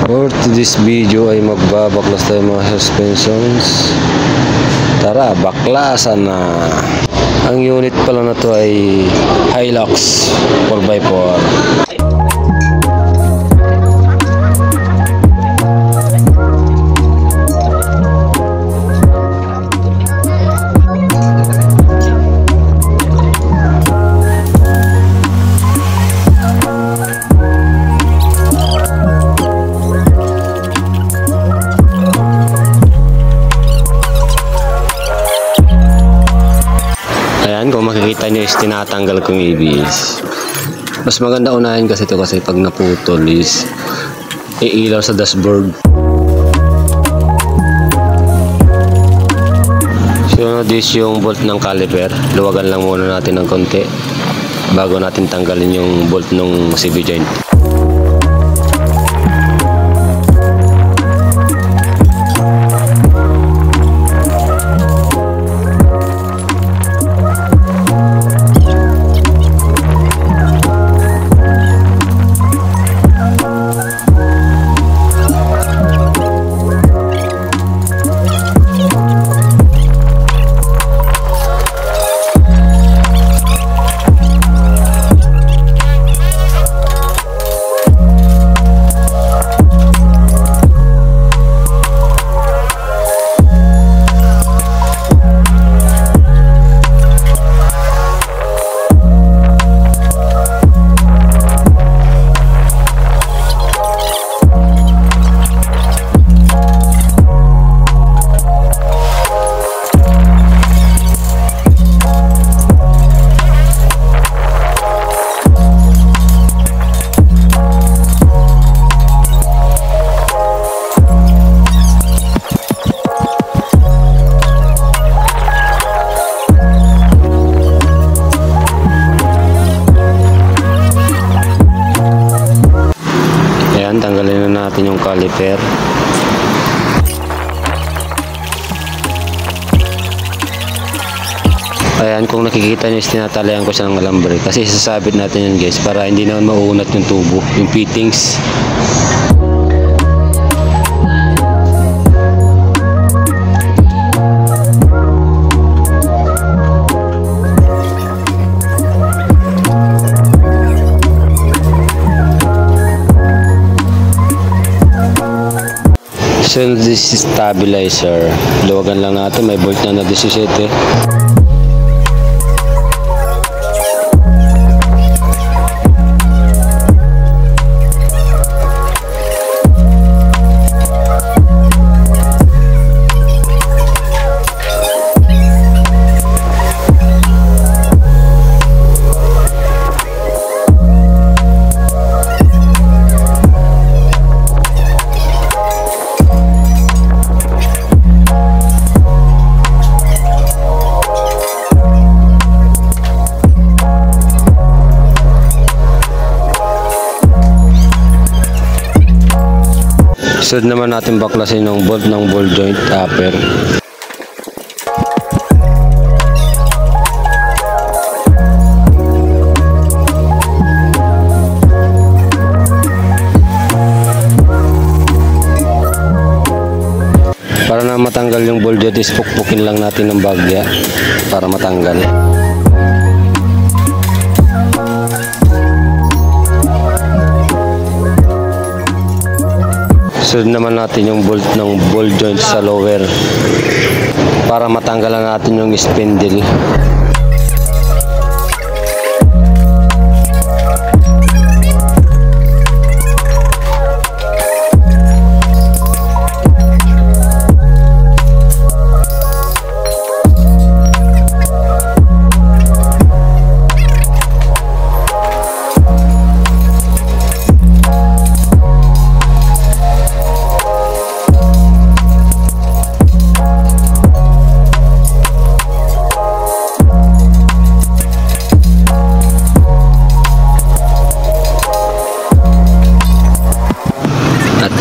For this video ay magbabaklas tayo mga suspensions. Tara, baklasan na. Ang unit pala na to ay Hilux 4x4. Ayan, kung makikita nyo is tinatanggal kong ABS. Mas maganda unahin kasi ito kasi pag naputol is iilaw sa dashboard. So this yung bolt ng caliper. Luwagan lang muna natin ng konti bago natin tanggalin yung bolt ng CV joint. Tanggalin na natin yung caliper. Ayan, kung nakikita nyo is tinatalayan ko siya ng alambre kasi sasabit natin yun guys para hindi naman mauunat yung tubo, yung fittings. So this is stabilizer. Luwagan lang natin, may bolt na 17. Sunod naman natin baklasin ng bolt ng ball joint upper. Para na matanggal yung ball joint is pukpukin lang natin ng bagya para matanggal. Sunod naman natin yung bolt ng ball joint sa lower para matanggalan natin yung spindle.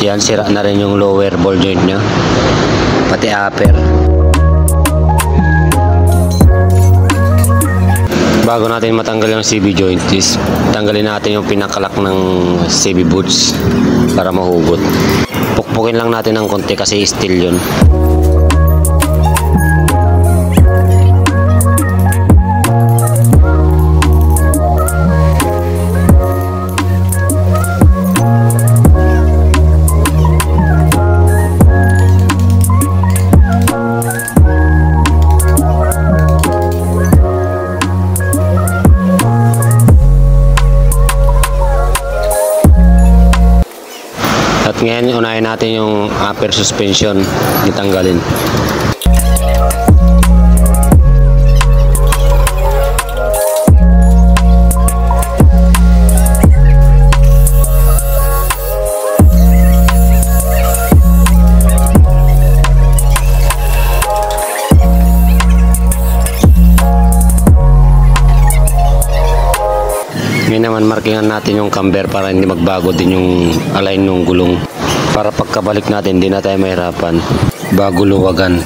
Yan, sira na rin yung lower ball joint nya, pati upper. bago natin matanggal yung CV joint is tanggalin natin yung pinakalak ng CV boots para mahugot. Pukpukin lang natin ng konti kasi steel yun. At ngayon, unahin natin yung upper suspension, itanggalin. Ngayon naman, markingan natin yung camber para hindi magbago din yung align ng gulong. Para pagkabalik natin, hindi na tayo mahirapan bago luwagan.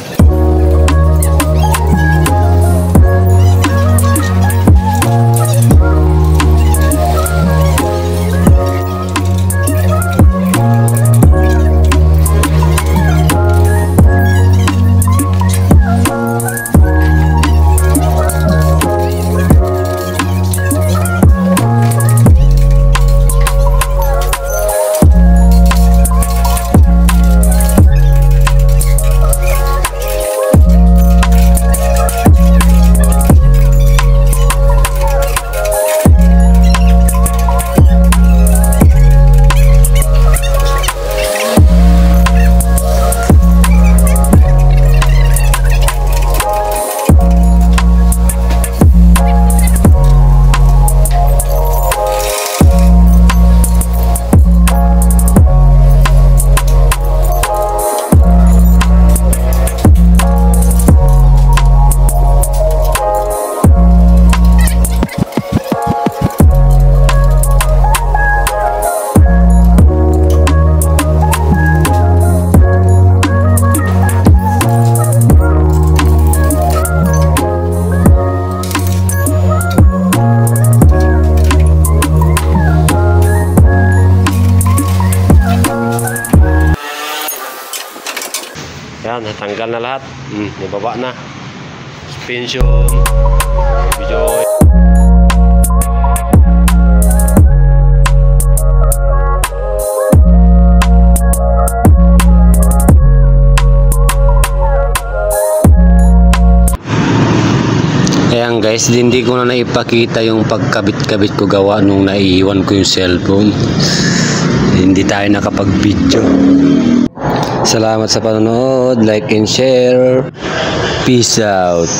Yan, natanggal na lahat. Nababa na. Suspension, video. Ayan guys, hindi ko na naipakita yung pagkabit-kabit ko gawa nung naiiwan ko yung cellphone. Hindi tayo nakapag-video. Salamat sa panonood, like and share. Peace out.